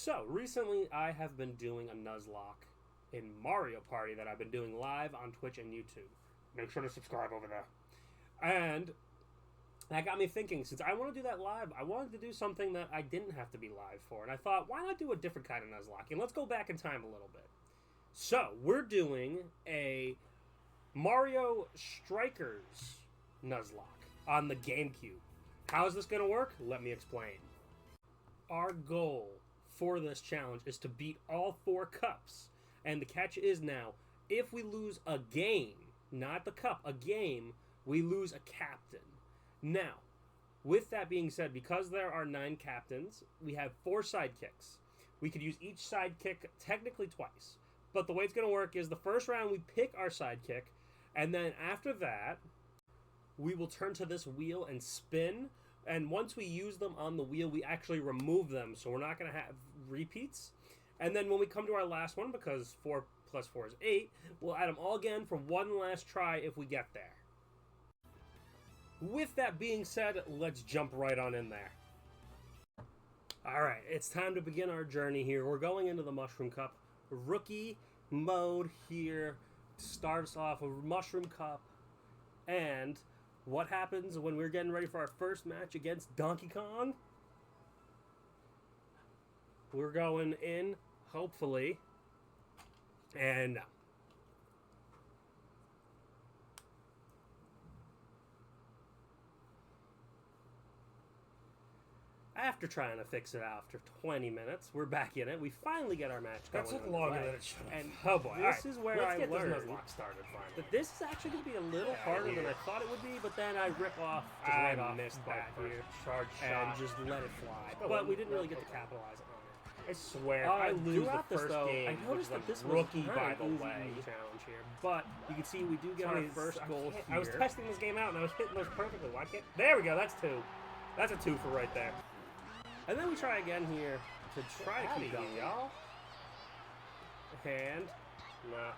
So, recently I have been doing a Nuzlocke in Mario Party that I've been doing live on Twitch and YouTube. Make sure to subscribe over there. And that got me thinking, since I want to do that live, I wanted to do something that I didn't have to be live for. And I thought, why not do a different kind of Nuzlocke? And let's go back in time a little bit. So, we're doing a Mario Strikers Nuzlocke on the GameCube. How is this going to work? Let me explain. Our goal for this challenge is to beat all 4 cups. And the catch is now, if we lose a game, not the cup, a game, we lose a captain. Now, with that being said, because there are 9 captains, we have 4 sidekicks. We could use each sidekick technically twice. But the way it's going to work is the first round we pick our sidekick, and then after that, we will turn to this wheel and spin. And once we use them on the wheel, we actually remove them, so we're not going to have repeats. And then when we come to our last one, because 4 plus 4 is 8, we'll add them all again for one last try if we get there. With that being said, let's jump right on in there. Alright, it's time to begin our journey here. We're going into the Mushroom Cup. Rookie mode here. Starts off a Mushroom Cup. And what happens when we're getting ready for our first match against Donkey Kong? We're going in, hopefully. And no. After trying to fix it after 20 minutes, we're back in it. We finally get our match going. That took longer than it should have. And oh boy, this is where I learned this Nuzlocke started finally. that this is actually going to be a little harder than I thought it would be, but then I rip off, I missed that here charge and shot. just let it fly. Oh, But we didn't really get to capitalize on it. I swear, if I lose the first game, I noticed that this was rookie, by the easy way. challenge here, but you can see we do get our first goal here. I was testing this game out and I was hitting those perfectly. Why can't? There we go. That's 2. That's a 2 for right there. And then we try again here to try to keep going, y'all. And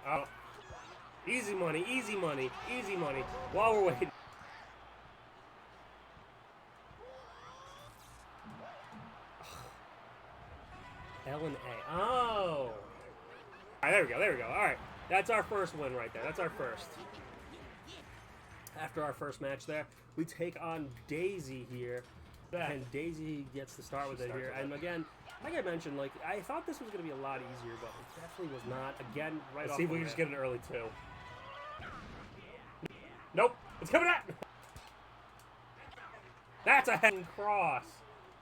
Oh, easy money, easy money, easy money. While we're waiting. L and A. Oh. All right, there we go. There we go. All right, that's our first win right there. That's our first. After our first match there, we take on Daisy here. And Daisy gets to start with it here. And again, like I mentioned, like I thought this was going to be a lot easier, but it definitely was not. Again, right off. See if we can just get an early 2. Nope, it's coming out. That's a head cross.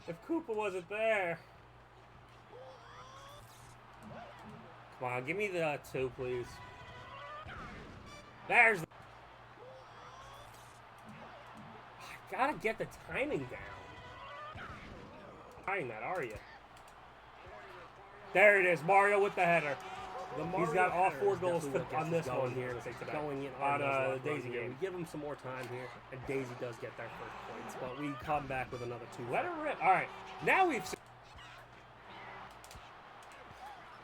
If Koopa wasn't there. Come on, give me the 2, please. There's the... I gotta get the timing down. Trying that, are you? There it is, Mario with the header. He's got all 4 goals on this one here. Going in on the Daisy here. game. We give him some more time here, and Daisy does get their first points, but we come back with another 2. Let her rip. All right, now we've.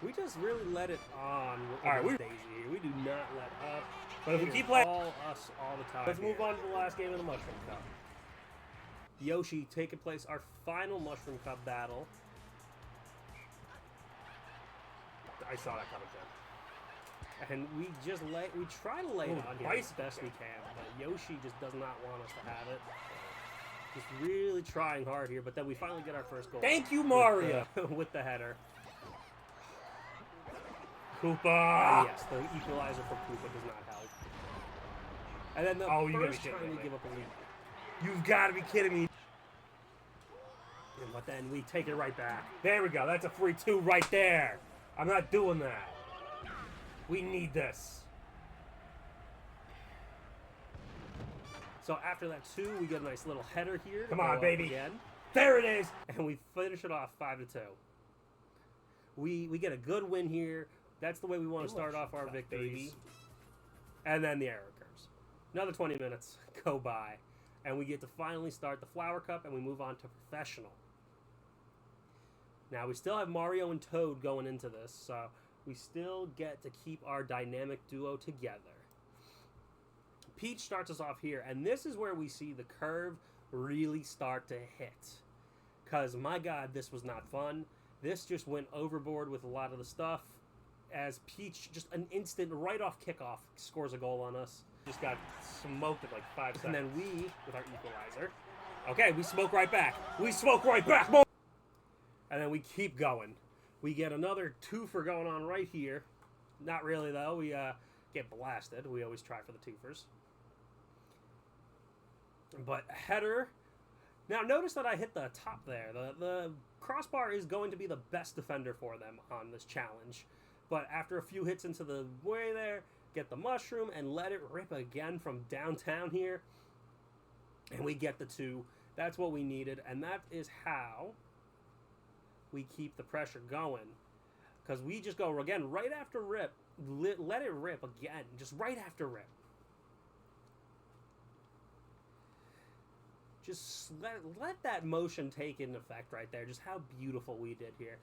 We just really let it on. All right, Daisy here. We do not let up. But if we It keep is playing, all us all the time. let's move here. on to the last game of the Mushroom Cup. Yoshi taking place our final Mushroom Cup battle. I saw that coming, Jen. And we try to lay it on here twice as best we can, but Yoshi just does not want us to have it. Just really trying hard here, but then we finally get our first goal. Thank you, Mario. With the header. Koopa. Yes, the equalizer from Koopa does not help. And then the You gotta be first kidding time we me. give up a lead. You've got to be kidding me. But then we take it right back. There we go. That's a free 2 right there. I'm not doing that. We need this. So after that 2, we get a nice little header here. Come to on, go up baby. Again. There it is. And we finish it off 5-2. We get a good win here. That's the way we want to start off our victories. baby. And then the error occurs. Another 20 minutes go by. And we get to finally start the Flower Cup, and we move on to Professional. Now, we still have Mario and Toad going into this, so we still get to keep our dynamic duo together. Peach starts us off here, and this is where we see the curve really start to hit. Because, my God, this was not fun. This just went overboard with a lot of the stuff, as Peach, just an instant, right off kickoff, scores a goal on us. Just got smoked at like 5 seconds. And then we, with our equalizer, okay, we smoke right back. And then we keep going. We get another 2 for going on right here. Not really, though. We get blasted. We always try for the 2-fers. But header. Now, notice that I hit the top there. The crossbar is going to be the best defender for them on this challenge. But after a few hits into the way there, get the mushroom and let it rip again from downtown here. And we get the 2. That's what we needed. And that is how we keep the pressure going. Because we just go, again, right after rip. Let it rip again. Just right after rip. Just let that motion take in effect right there. Just how beautiful we did here.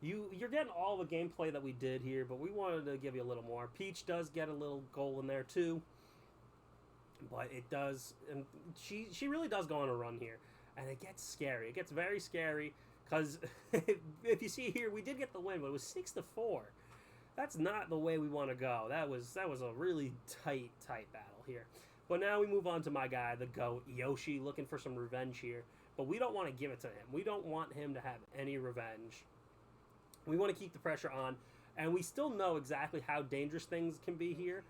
You're getting all the gameplay that we did here, but we wanted to give you a little more. Peach does get a little goal in there too. But it does, and she really does go on a run here. And it gets scary. It gets very scary. Because if you see here, we did get the win, but it was 6-4. That's not the way we want to go. That was a really tight battle here. But now we move on to my guy, the GOAT, Yoshi, looking for some revenge here. But we don't want to give it to him. We don't want him to have any revenge. We want to keep the pressure on. And we still know exactly how dangerous things can be here.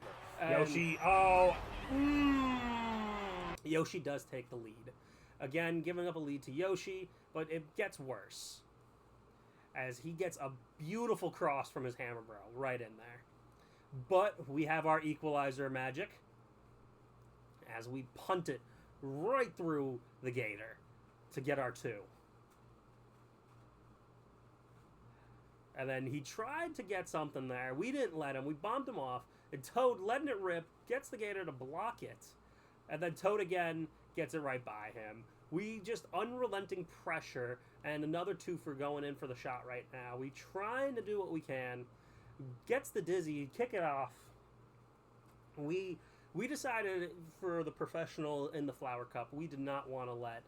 Yoshi, Yoshi does take the lead. Again, giving up a lead to Yoshi, but it gets worse. As he gets a beautiful cross from his hammer bro right in there. But we have our equalizer magic. As we punt it right through the gator to get our 2. And then he tried to get something there. We didn't let him. We bombed him off. And Toad, letting it rip, gets the gator to block it. And then Toad again gets it right by him. We just unrelenting pressure. And another 2 for going in for the shot right now. We trying to do what we can. Gets the dizzy, kick it off. We decided for the professional in the Flower Cup, we did not want to let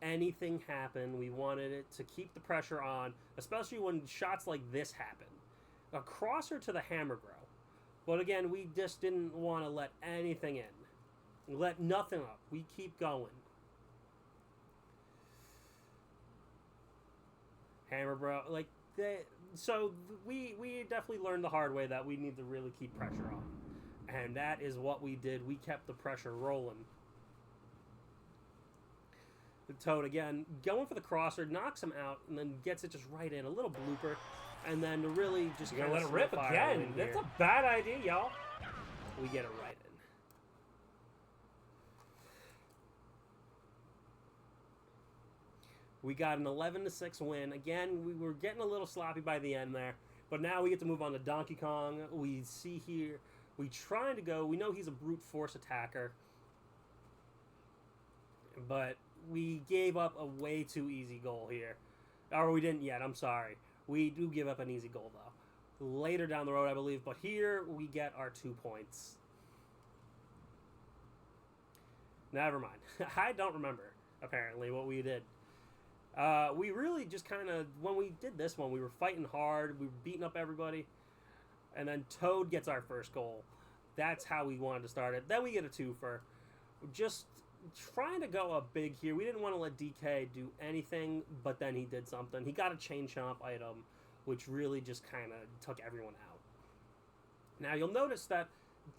anything happen. We wanted it to keep the pressure on, especially when shots like this happen. A crosser to the hammer bro. But again, we just didn't want to let anything in. Let nothing up. We keep going. Hammer bro, like, so we definitely learned the hard way that we need to really keep pressure on. And that is what we did. We kept the pressure rolling. The Toad, again, going for the crosser, knocks him out, and then gets it just right in. A little blooper. And then to really just you're gonna let it rip again. That's a bad idea, y'all. We get it right in. We got an 11-6 win. Again, we were getting a little sloppy by the end there. But now we get to move on to Donkey Kong. We see here, we trying to go. We know he's a brute force attacker. But we gave up a way too easy goal here. Or we didn't yet, I'm sorry. We do give up an easy goal, though. Later down the road, I believe. But here, we get our 2 points. Never mind. I don't remember, apparently, what we did. We really just kind of, when we did this one, we were fighting hard. We were beating up everybody. And then Toad gets our first goal. That's how we wanted to start it. Then we get a 2-fer. Just trying to go up big here. We didn't want to let DK do anything, but then he did something. He got a chain chomp item, which really just kind of took everyone out. Now, you'll notice that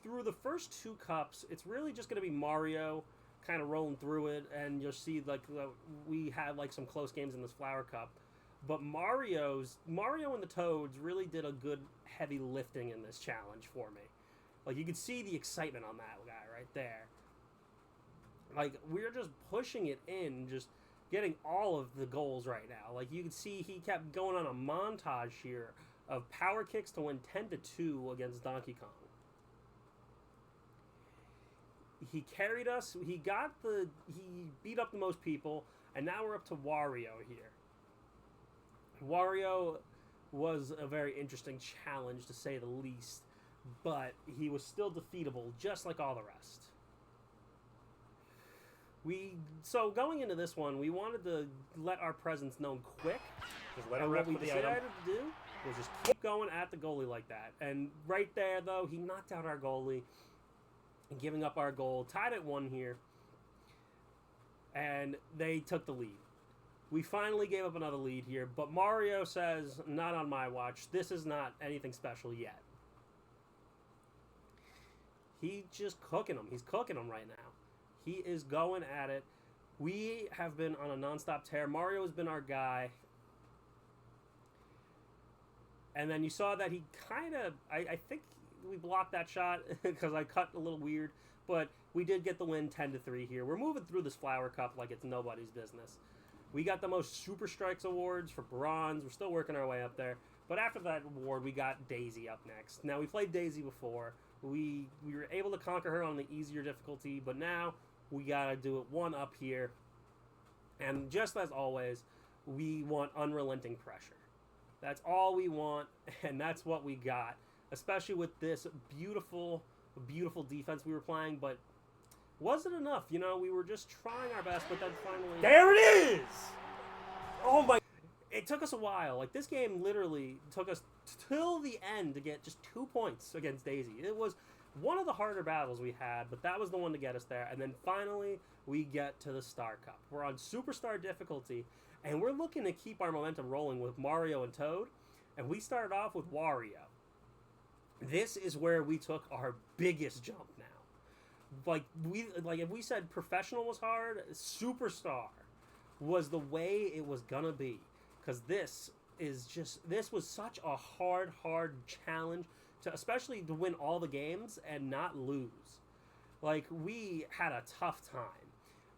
through the first 2 cups, it's really just going to be Mario kind of rolling through it, and you'll see like we had like some close games in this Flower Cup, but Mario and the Toads really did a good heavy lifting in this challenge for me. Like, you could see the excitement on that guy right there. Like, we're just pushing it in, just getting all of the goals right now. Like, you can see he kept going on a montage here of power kicks to win 10-2 against Donkey Kong. He carried us. He beat up the most people, and now we're up to Wario here. Wario was a very interesting challenge, to say the least, but he was still defeatable, just like all the rest. So going into this one, we wanted to let our presence known quick, Just let him And rep what we for the item. decided to do was just keep going at the goalie like that. And right there, though, he knocked out our goalie, giving up our goal. Tied at 1 here. And they took the lead. We finally gave up another lead here, but Mario says, not on my watch. This is not anything special yet. He's just cooking them. He's cooking them right now. He is going at it. We have been on a nonstop tear. Mario has been our guy. And then you saw that he kind of, I think we blocked that shot because I cut a little weird. But we did get the win 10-3 here. We're moving through this Flower Cup like it's nobody's business. We got the most Super Strikes awards for bronze. We're still working our way up there. But after that award, we got Daisy up next. Now, we played Daisy before. We were able to conquer her on the easier difficulty. But now, we got to do it 1 up here. And just as always, we want unrelenting pressure. That's all we want, and that's what we got. Especially with this beautiful, beautiful defense we were playing. But wasn't enough, you know, we were just trying our best, but then finally... There it is! Oh my... It took us a while. Like, this game literally took us till the end to get just 2 points against Daisy. It was one of the harder battles we had, but that was the one to get us there. And then finally, we get to the Star Cup. We're on Superstar difficulty, and we're looking to keep our momentum rolling with Mario and Toad. And we started off with Wario. This is where we took our biggest jump now. Like if we said professional was hard, superstar was the way it was gonna be, because this was such a hard challenge to, especially to win all the games and not lose. Like, we had a tough time,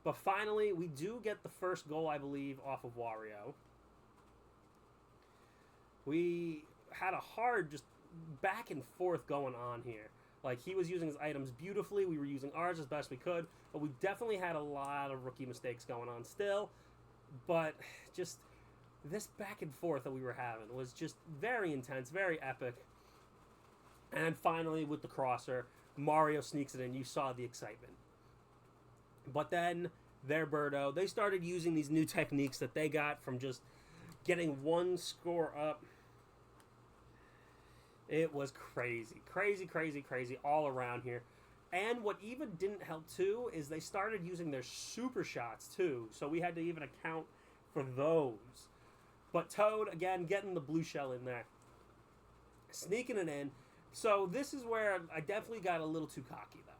but finally we do get the first goal, I believe, off of Wario. We had a hard just back and forth going on here. Like, he was using his items beautifully. We were using ours as best we could. But we definitely had a lot of rookie mistakes going on still. But just this back and forth that we were having was just very intense, very epic. And then finally, with the crosser, Mario sneaks it in. You saw the excitement. But then, their Birdo, they started using these new techniques that they got from just getting 1 score up. It was crazy all around here. And what even didn't help too is they started using their super shots too. So we had to even account for those. But Toad, again, getting the blue shell in there. Sneaking it in. So this is where I definitely got a little too cocky though.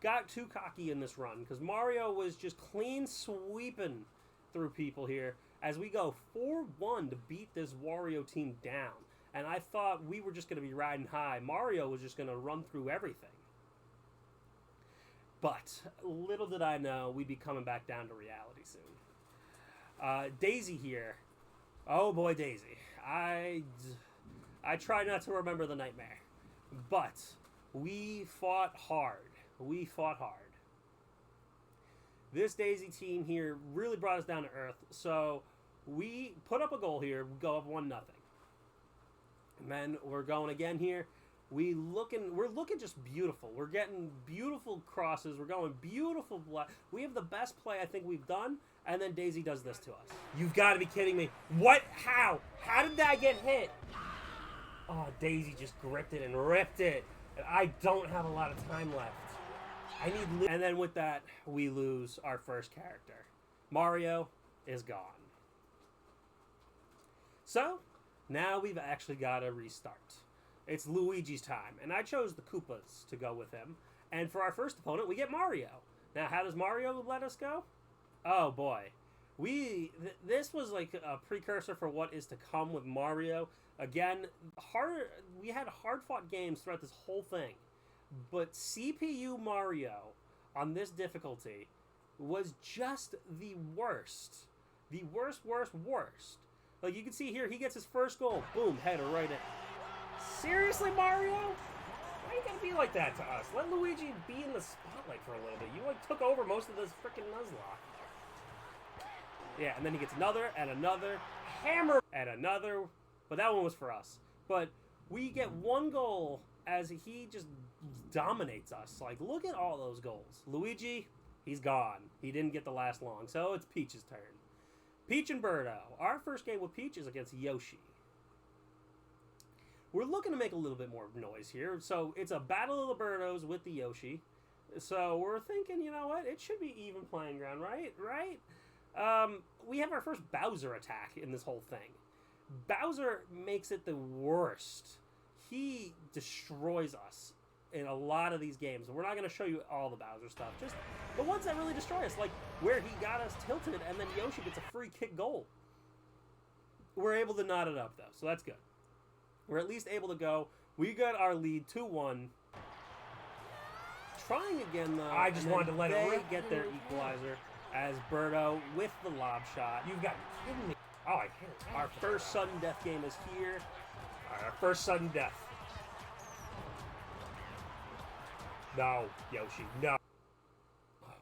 Got too cocky in this run because Mario was just clean sweeping through people here as we go 4-1 to beat this Wario team down. And I thought we were just going to be riding high. Mario was just going to run through everything. But little did I know we'd be coming back down to reality soon. Daisy here. Oh boy, Daisy. I try not to remember the nightmare. But we fought hard. We fought hard. This Daisy team here really brought us down to earth. So we put up a goal here. We go up 1-0. And then we're going again here. We're looking just beautiful. We're getting beautiful crosses. We're going beautiful. We have the best play I think we've done. And then Daisy does this to us. You've got to be kidding me. What? How? How did that get hit? Oh, Daisy just gripped it and ripped it. And I don't have a lot of time left. And then with that, we lose our first character. Mario is gone. So, now we've actually got to restart. It's Luigi's time, and I chose the Koopas to go with him. And for our first opponent, we get Mario. Now, how does Mario let us go? Oh boy, this was like a precursor for what is to come with Mario. Again, we had hard-fought games throughout this whole thing, but CPU Mario on this difficulty was just the worst. The worst. Like, you can see here, he gets his first goal. Boom, header right in. Seriously, Mario? Why are you gonna be like that to us? Let Luigi be in the spotlight for a little bit. You, like, took over most of this freaking Nuzlocke. Yeah, and then he gets another, and another, hammer, and another. But that one was for us. But we get 1 goal as he just dominates us. Like, look at all those goals. Luigi, he's gone. He didn't get the last long, so it's Peach's turn. Peach and Birdo. Our first game with Peach is against Yoshi. We're looking to make a little bit more noise here. So it's a battle of the Birdos with the Yoshi. So we're thinking, you know what? It should be even playing ground, right? Right? We have our first Bowser attack in this whole thing. Bowser makes it the worst. He destroys us in a lot of these games. We're not going to show you all the Bowser stuff. Just the ones that really destroy us. Like where he got us tilted and then Yoshi gets a free kick goal. We're able to knot it up, though. So that's good. We're at least able to go. We got our lead 2-1. Trying again, though. I just wanted to let it rip. They get their equalizer as Birdo with the lob shot. You've got to be kidding me. Oh, I hit it. Our first sudden death game is here. All right, our first sudden death. No, Yoshi, no.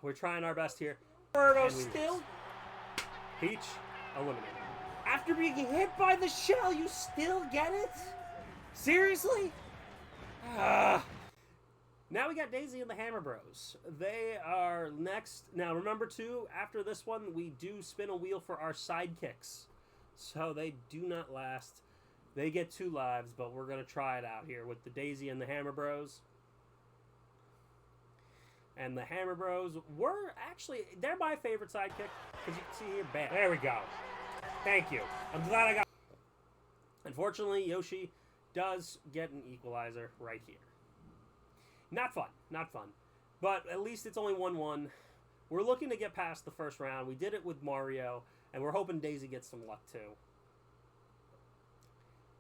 We're trying our best here. Birdo And we still. lose. Peach eliminated. After being hit by the shell, you still get it? Seriously? Now we got Daisy and the Hammer Bros. They are next. Now remember too, after this one, we do spin a wheel for our sidekicks. So they do not last. They get 2 lives, but we're going to try it out here with the Daisy and the Hammer Bros. And the Hammer Bros were actually, they're my favorite sidekick. Because you can see here, bam. There we go. Thank you. I'm glad I got. Unfortunately, Yoshi does get an equalizer right here. Not fun. Not fun. But at least it's only 1-1. We're looking to get past the first round. We did it with Mario, and we're hoping Daisy gets some luck too.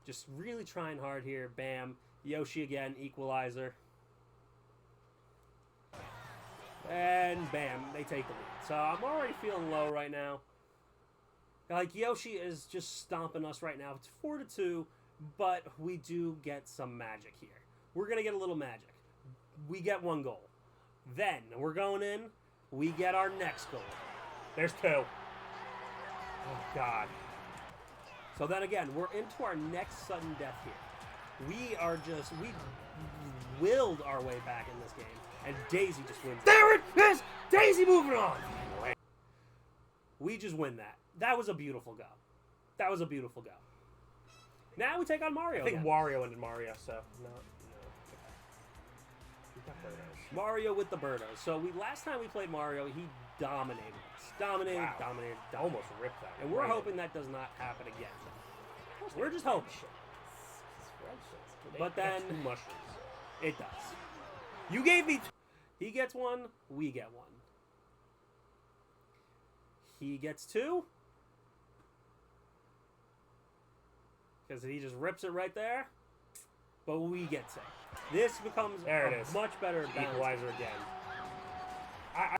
Just really trying hard here. Bam. Yoshi again, equalizer. And bam, they take the lead. So I'm already feeling low right now. Like, Yoshi is just stomping us right now. It's 4-2, but we do get some magic here. We're going to get a little magic. We get 1 goal. Then, we're going in. We get our next goal. There's 2. Oh, God. So then again, we're into our next sudden death here. We willed our way back in this game. And Daisy just wins. There it is! Daisy moving on! We just win that. That was a beautiful go. That was a beautiful go. Now we take on Mario. I think again. Wario ended Mario, so no. We got Birdos. Mario with the Birdos. So last time we played Mario, he dominated us. Dominated. Almost ripped that. And we're hoping that does not happen again. We're just hoping. But then mushrooms. It does. You gave me. He gets 1. We get 1. He gets 2. Because he just rips it right there. But we get 6. This becomes a much better Equalizer again.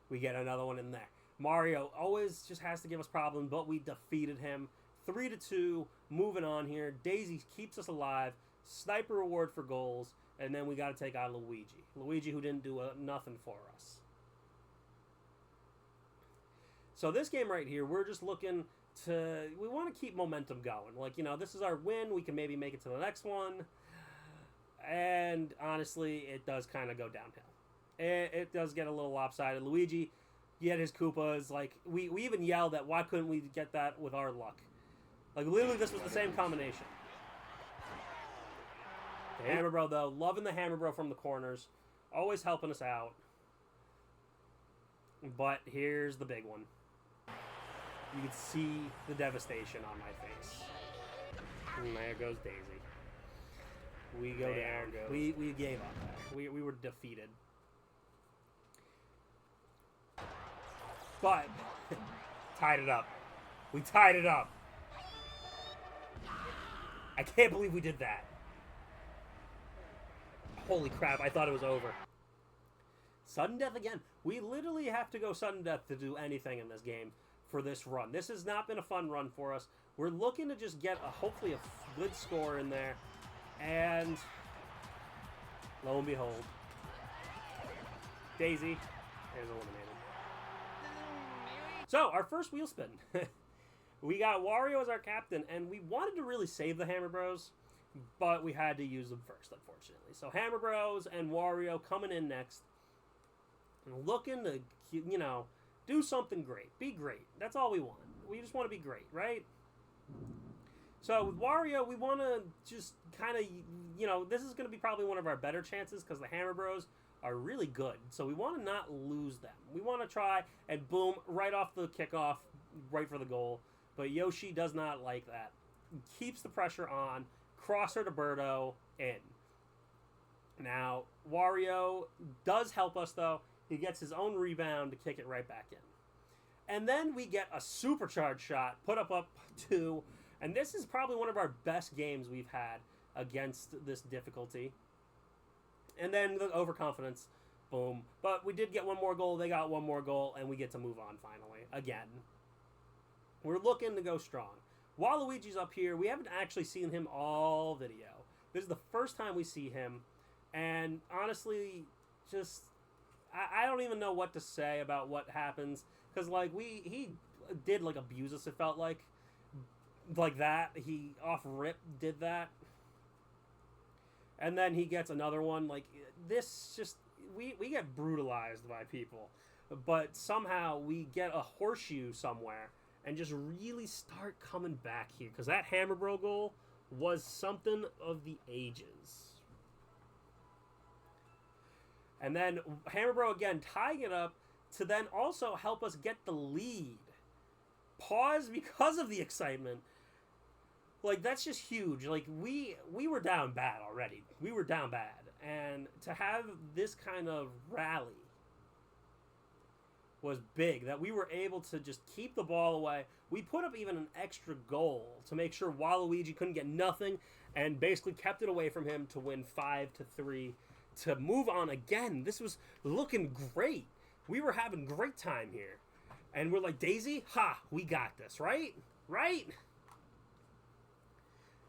We get another one in there. Mario always just has to give us problems, but we defeated him. 3-2. Moving on here. Daisy keeps us alive. Sniper reward for goals. And then we got to take on Luigi. Luigi who didn't do nothing for us. So this game right here, we're just looking to... We want to keep momentum going. Like, you know, this is our win. We can maybe make it to the next one. And honestly, it does kind of go downhill. It does get a little lopsided. Luigi, he had his Koopas. Like, we even yelled at why couldn't we get that with our luck. Like, literally, this was the same combination. The Hammer Bro, though. Loving the Hammer Bro from the corners. Always helping us out. But here's the big one. You can see the devastation on my face. And there goes Daisy. We go down. We gave up there. We were defeated. But Tied it up. We tied it up. I can't believe we did that. Holy crap, I thought it was over. Sudden death again. We literally have to go sudden death to do anything in this game for this run. This has not been a fun run for us. We're looking to just get hopefully a good score in there. And lo and behold, Daisy is eliminated. So, our first wheel spin. We got Wario as our captain, and we wanted to really save the Hammer Bros, but we had to use them first, unfortunately. So, Hammer Bros and Wario coming in next. And looking to, you know, Do something great. Be great. That's all we want. We just want to be great, right? So with Wario, we want to just kind of, this is going to be probably one of our better chances because the Hammer Bros are really good. So we want to not lose them. We want to try and boom, right off the kickoff, right for the goal. But Yoshi does not like that. He keeps the pressure on. Crosser to Birdo, in. Now, Wario does help us, though. He gets his own rebound to kick it right back in. And then we get a supercharged shot, put up 2. And this is probably one of our best games we've had against this difficulty. And then the overconfidence, boom. But we did get one more goal. They got one more goal, and we get to move on finally. Again. We're looking to go strong. Waluigi's up here. We haven't actually seen him all video. This is the first time we see him. And honestly, just... I don't even know what to say about what happens. Because, like, he did, like, abuse us, it felt like. Like that. He, off rip, did that. And then he gets another one. Like, this just... We get brutalized by people. But somehow we get a horseshoe somewhere and just really start coming back here. Because that Hammer Bro goal was something of the ages. And then Hammer Bro again tying it up to then also help us get the lead. Pause because of the excitement. Like, that's just huge. Like, we were down bad already. We were down bad. And to have this kind of rally was big. That we were able to just keep the ball away. We put up even an extra goal to make sure Waluigi couldn't get nothing and basically kept it away from him to win 5-3 to move on again. This was looking great. We were having great time here. And we're like, Daisy, we got this, right? Right?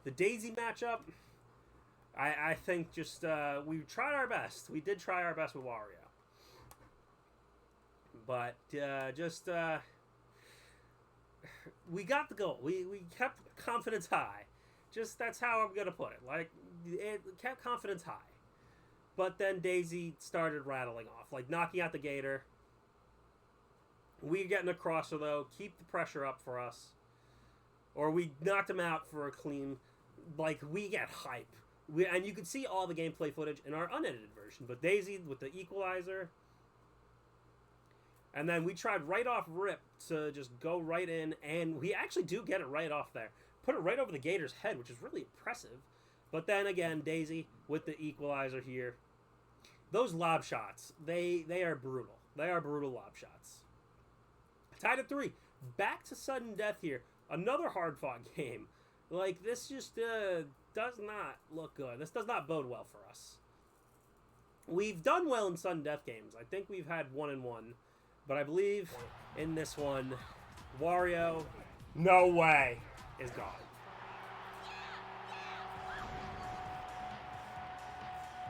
The Daisy matchup, I think just, we tried our best. We did try our best with Wario. But, we got the goal. We kept confidence high. Just, that's how I'm going to put it. Like, it kept confidence high. But then Daisy started rattling off, like knocking out the Gator. We getting a crosser, though. Keep the pressure up for us. Or we knocked him out for a clean. Like, we get hype. And you can see all the gameplay footage in our unedited version. But Daisy with the equalizer. And then we tried right off rip to just go right in. And we actually do get it right off there. Put it right over the Gator's head, which is really impressive. But then again, Daisy with the equalizer here. Those lob shots, they are brutal. They are brutal lob shots. Tied at 3. Back to sudden death here. Another hard-fought game. Like, this just does not look good. This does not bode well for us. We've done well in sudden death games. I think we've had 1-1. But I believe in this one, Wario, no way, is gone.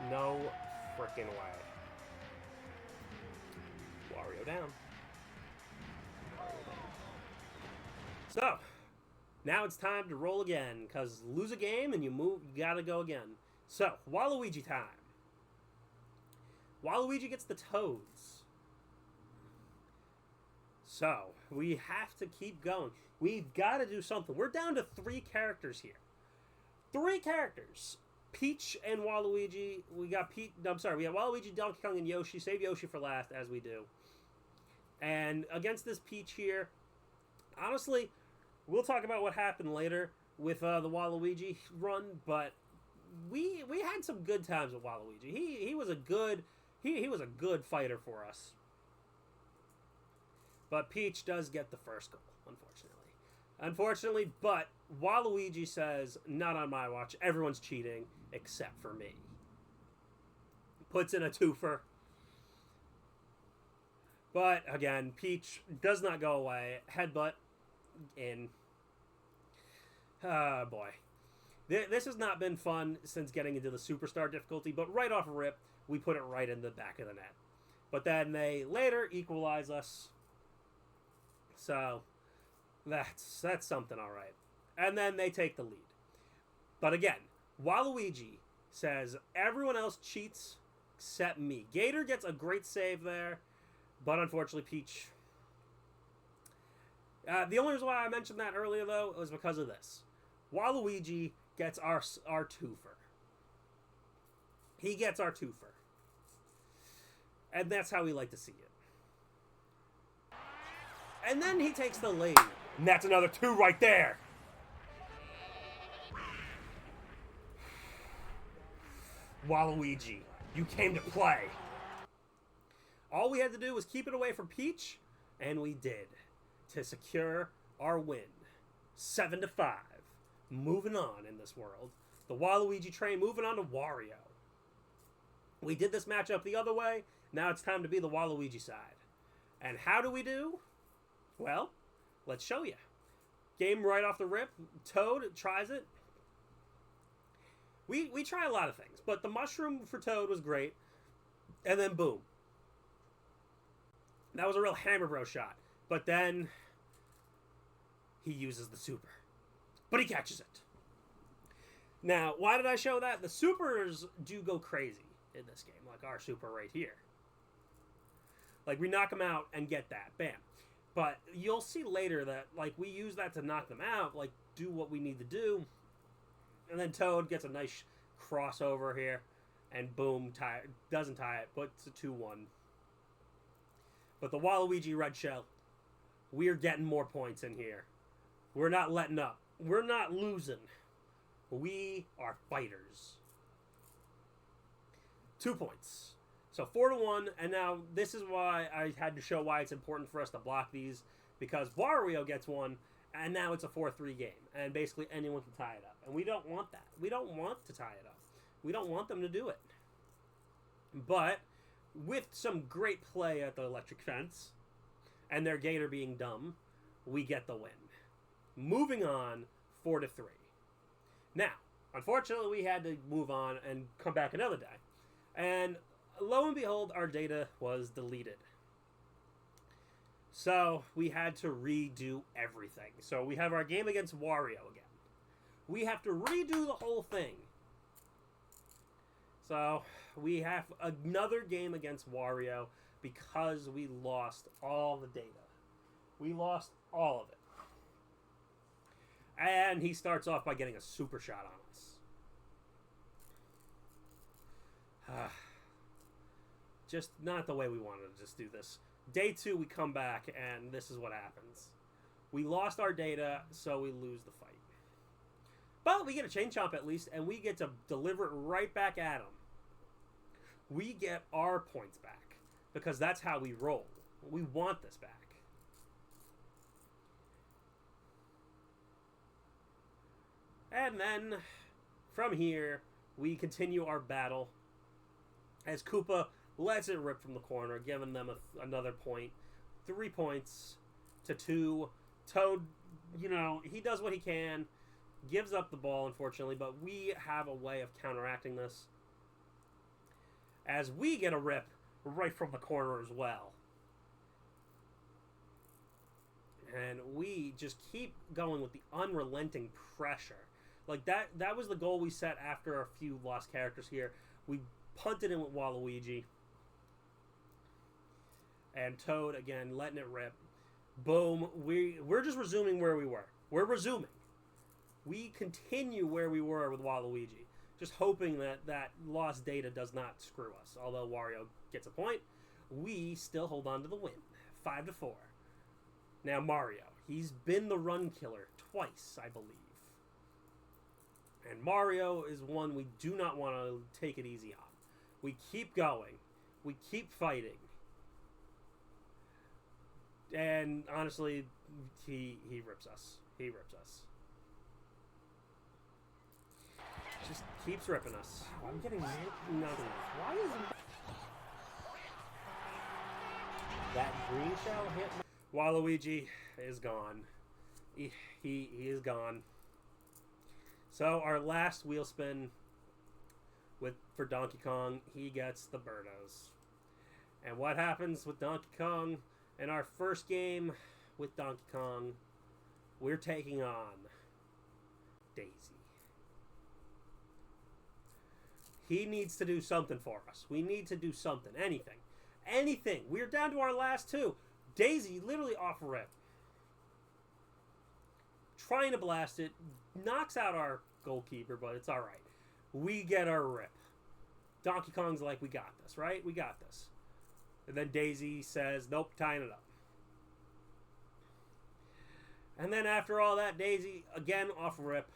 No frickin' way. Wario down. So, now it's time to roll again, because lose a game and you gotta go again. So, Waluigi time. Waluigi gets the Toads. So, we have to keep going. We've got to do something. We're down to 3 characters here. 3 characters. Peach and Waluigi. We got Waluigi, Donkey Kong, and Yoshi. Save Yoshi for last, as we do. And against this Peach here, honestly, we'll talk about what happened later with the Waluigi run, but we had some good times with Waluigi. He was a good fighter for us. But Peach does get the first goal, unfortunately. But Waluigi says, not on my watch. Everyone's cheating except for me. Puts in a twofer. But, again, Peach does not go away. Headbutt in. Oh, boy. This has not been fun since getting into the Superstar difficulty, but right off rip, we put it right in the back of the net. But then they later equalize us. So, that's something, all right. And then they take the lead. But again, Waluigi says everyone else cheats except me. Gator gets a great save there, but unfortunately Peach The only reason why I mentioned that earlier, though, was because of this. Waluigi gets our twofer. He gets our twofer. And that's how we like to see it. And then he takes the lead. And that's another 2 right there. Waluigi, you came to play. All we had to do was keep it away from Peach, and we did, to secure our win. 7-5. Moving on in this world. The Waluigi train moving on to Wario. We did this matchup the other way. Now it's time to be the Waluigi side. And how do we do? Well, let's show you. Game right off the rip. Toad tries it. We try a lot of things, but the mushroom for Toad was great. And then boom. That was a real Hammer Bro shot. But then he uses the super. But he catches it. Now, why did I show that? The supers do go crazy in this game, like our super right here. Like, we knock them out and get that. Bam. But you'll see later that, like, we use that to knock them out, like, do what we need to do. And then Toad gets a nice crossover here. And boom, doesn't tie it, but it's a 2-1. But the Waluigi Red Shell, we're getting more points in here. We're not letting up. We're not losing. We are fighters. 2 points. So 4-1, and now this is why I had to show why it's important for us to block these, because Wario gets one, and now it's a 4-3 game, and basically anyone can tie it up. And we don't want that. We don't want to tie it up. We don't want them to do it. But with some great play at the electric fence, and their gator being dumb, we get the win. Moving on, 4-3. Now, unfortunately, we had to move on and come back another day. And lo and behold, our data was deleted. So we had to redo everything. So we have our game against Wario again. We have to redo the whole thing. So we have another game against Wario because we lost all the data. We lost all of it. And he starts off by getting a super shot on us. Just not the way we wanted to just do this. Day 2, we come back, and this is what happens. We lost our data, so we lose the fight. But we get a chain chomp at least, and we get to deliver it right back at him. We get our points back, because that's how we roll. We want this back. And then, from here, we continue our battle as Koopa lets it rip from the corner, giving them another point. 3 points to 2. Toad, you know, he does what he can, gives up the ball, unfortunately, but we have a way of counteracting this as we get a rip right from the corner as well. And we just keep going with the unrelenting pressure. Like, that was the goal we set after a few lost characters here. We punted in with Waluigi. And Toad, again, letting it rip. Boom. We're just resuming where we were. We're resuming. We continue where we were with Waluigi. Just hoping that lost data does not screw us. Although Wario gets a point, we still hold on to the win. 5-4. Now Mario. He's been the run killer twice, I believe. And Mario is one we do not want to take it easy on. We keep going. We keep fighting. And honestly, he rips us. He rips us. Just keeps ripping us. I'm getting nothing. Why is that green shell hit me? Waluigi is gone. He is gone. So our last wheel spin for Donkey Kong, he gets the Birdos. And what happens with Donkey Kong in our first game with Donkey Kong? We're taking on Daisy. He needs to do something for us. We need to do something. Anything. Anything. We're down to our last 2. Daisy literally off rip. trying to blast it, knocks out our goalkeeper, but it's all right. We get our rip. Donkey Kong's like, we got this, right? We got this. And then Daisy says, nope, tying it up. And then after all that, Daisy, again, off rip,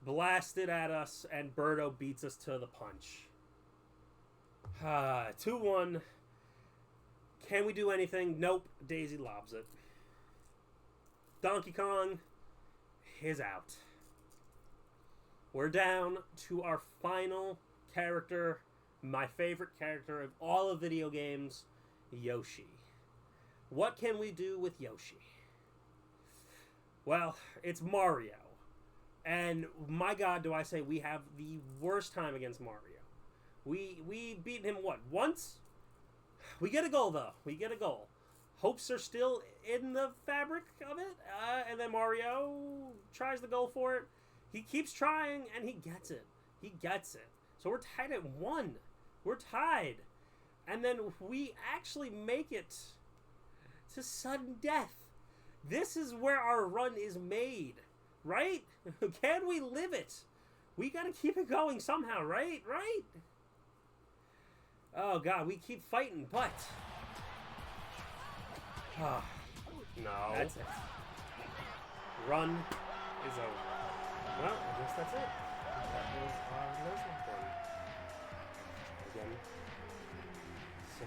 blasted at us, and Birdo beats us to the punch. 2-1. Can we do anything? Nope. Daisy lobs it. Donkey Kong is out. We're down to our final character, my favorite character of all of video games, Yoshi. What can we do with Yoshi? Well, it's Mario. And my God, do I say we have the worst time against Mario. We beat him, what, once? We get a goal, though. We get a goal. Hopes are still in the fabric of it. And then Mario tries to go for it. He keeps trying, and he gets it. He gets it. So we're tied at 1. We're tied. And then we actually make it to sudden death. This is where our run is made. Right? Can we live it? We gotta keep it going somehow, right? Right? Oh, God, we keep fighting, but... Oh, no. That's it. Run is over. Well, I guess that's it. That was our Nuzlocke one. Again, so